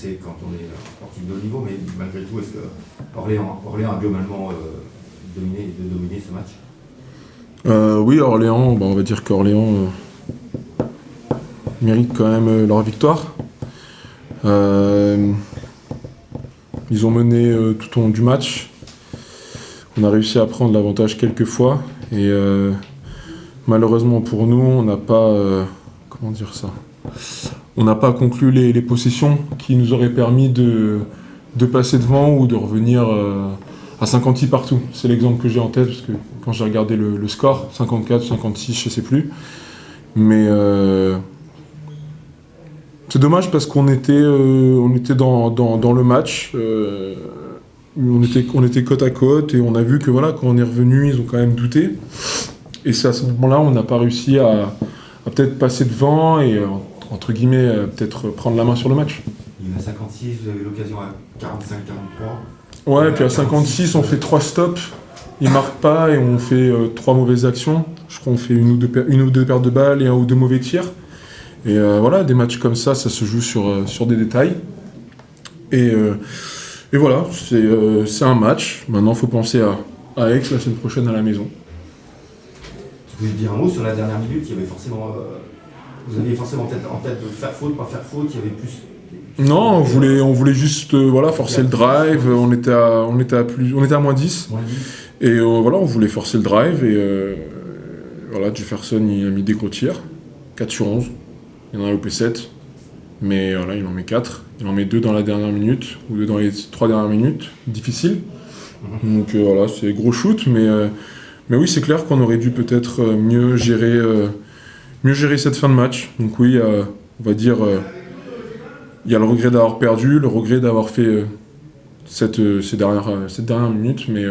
c'est quand on est sportif de haut niveau, mais malgré tout, est-ce que Orléans a globalement dominé ce match? Oui, Orléans, on va dire qu'Orléans mérite quand même leur victoire. Ils ont mené tout au long du match. On a réussi à prendre l'avantage quelques fois et malheureusement pour nous, on n'a pas on n'a pas conclu les possessions qui nous auraient permis de passer devant ou de revenir à 56 partout. C'est l'exemple que j'ai en tête parce que quand j'ai regardé le score, 54 ou 56, je ne sais plus. Mais c'est dommage parce qu'on était dans le match. On était côte à côte et on a vu que voilà, quand on est revenu, ils ont quand même douté. Et c'est à ce moment-là, on n'a pas réussi à peut-être passer devant et entre guillemets peut-être prendre la main sur le match. Il y en a 56, vous avez l'occasion à 45-43. Ouais, puis à 56, on fait 3 stops, ils marquent pas et on fait 3 mauvaises actions. Je crois qu'on fait une ou deux pertes de balles et 1 ou 2 mauvais tirs. Et voilà, des matchs comme ça se joue sur des détails. Et voilà, c'est un match. Maintenant, il faut penser à Aix la semaine prochaine à la maison. Tu peux dire un mot sur la dernière minute, il y avait forcément... vous aviez forcément en tête de faire faute, pas faire faute, il y avait plus... Non, on voulait juste forcer le drive, on était à moins 10. Et voilà, on voulait forcer le drive et voilà, Jefferson il a mis des gros tirs, 4 sur 11, il en a loupé 7, mais voilà, il en met 4, il en met 2 dans la dernière minute, ou 2 dans les 3 dernières minutes, difficile. Donc voilà, c'est gros shoot, mais oui, c'est clair qu'on aurait dû peut-être mieux gérer cette fin de match. Donc oui, on va dire... il y a le regret d'avoir perdu, le regret d'avoir fait cette dernière minute, mais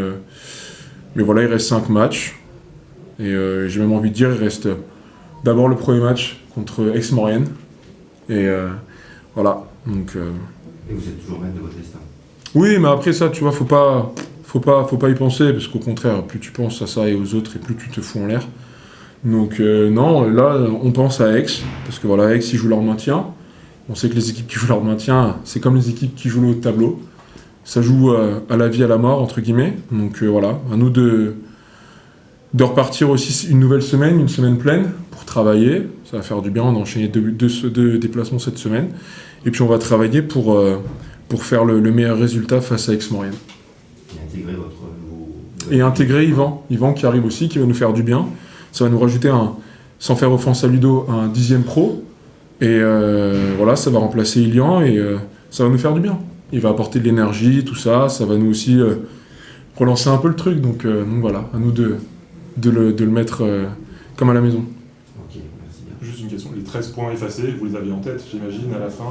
voilà, il reste 5 matchs. Et j'ai même envie de dire, il reste d'abord le premier match contre Aix-Maurienne. Et voilà. Donc, et vous êtes toujours maître de votre destin. Oui, mais après ça, tu vois, faut pas y penser, parce qu'au contraire, plus tu penses à ça et aux autres, et plus tu te fous en l'air. Donc non, là, on pense à Aix, parce que voilà, Aix, ils jouent leur maintien. On sait que les équipes qui jouent leur maintien, c'est comme les équipes qui jouent le haut de tableau. Ça joue à la vie, à la mort, entre guillemets. Donc voilà, à nous de repartir aussi une nouvelle semaine, une semaine pleine, pour travailler. Ça va faire du bien, on a enchaîné deux déplacements cette semaine. Et puis on va travailler pour faire le meilleur résultat face à Aix-Maurienne. Et intégrer Yvan qui arrive aussi, qui va nous faire du bien. Ça va nous rajouter, sans faire offense à Ludo, un 10e pro. Et voilà, ça va remplacer Ilian et ça va nous faire du bien. Il va apporter de l'énergie, tout ça, ça va nous aussi relancer un peu le truc. Donc voilà, à nous de le mettre comme à la maison. Ok, merci bien. Juste une question, les 13 points effacés, vous les aviez en tête, j'imagine, à la fin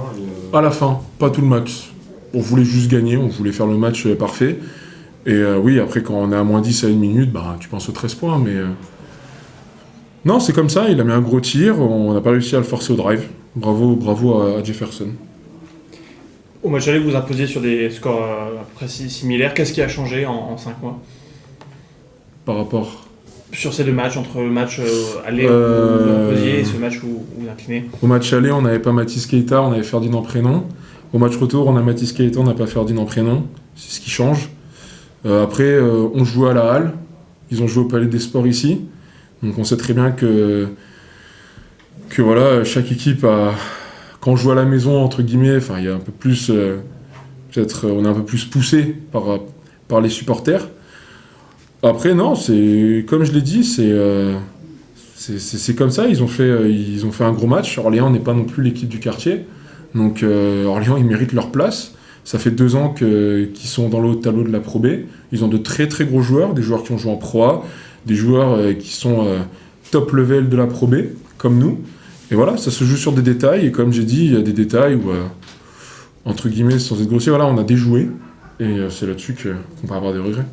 À la fin, pas tout le match. On voulait juste gagner, on voulait faire le match parfait. Et oui, après quand on est à moins 10 à 1 minute, tu penses aux 13 points, mais... Non, c'est comme ça, il a mis un gros tir, on n'a pas réussi à le forcer au drive. Bravo à Jefferson. Au match aller, vous imposiez sur des scores à peu près similaires. Qu'est-ce qui a changé en 5 mois Par rapport sur ces 2 matchs, entre le match aller où vous imposiez et ce match où vous inclinez? Au match aller, on n'avait pas Mathis Keita, on avait Ferdinand Prénom. Au match retour, on a Mathis Keita, on n'a pas Ferdinand Prénom. C'est ce qui change. Après, on joue à la Halle. Ils ont joué au Palais des Sports ici. Donc on sait très bien que voilà, chaque équipe a... Quand on joue à la maison, entre guillemets, il y a un peu plus... peut-être on est un peu plus poussé par les supporters. Après, non, c'est comme je l'ai dit, c'est comme ça. Ils ont fait un gros match. Orléans n'est pas non plus l'équipe du quartier. Donc Orléans, ils méritent leur place. Ça fait 2 ans qu'ils sont dans le haut de tableau de la Pro B. Ils ont de très très gros joueurs, des joueurs qui ont joué en Pro A, des joueurs qui sont top level de la Pro B, comme nous. Et voilà, ça se joue sur des détails. Et comme j'ai dit, il y a des détails où, entre guillemets, sans être grossier, voilà, on a déjoué. Et c'est là-dessus qu'on va avoir des regrets.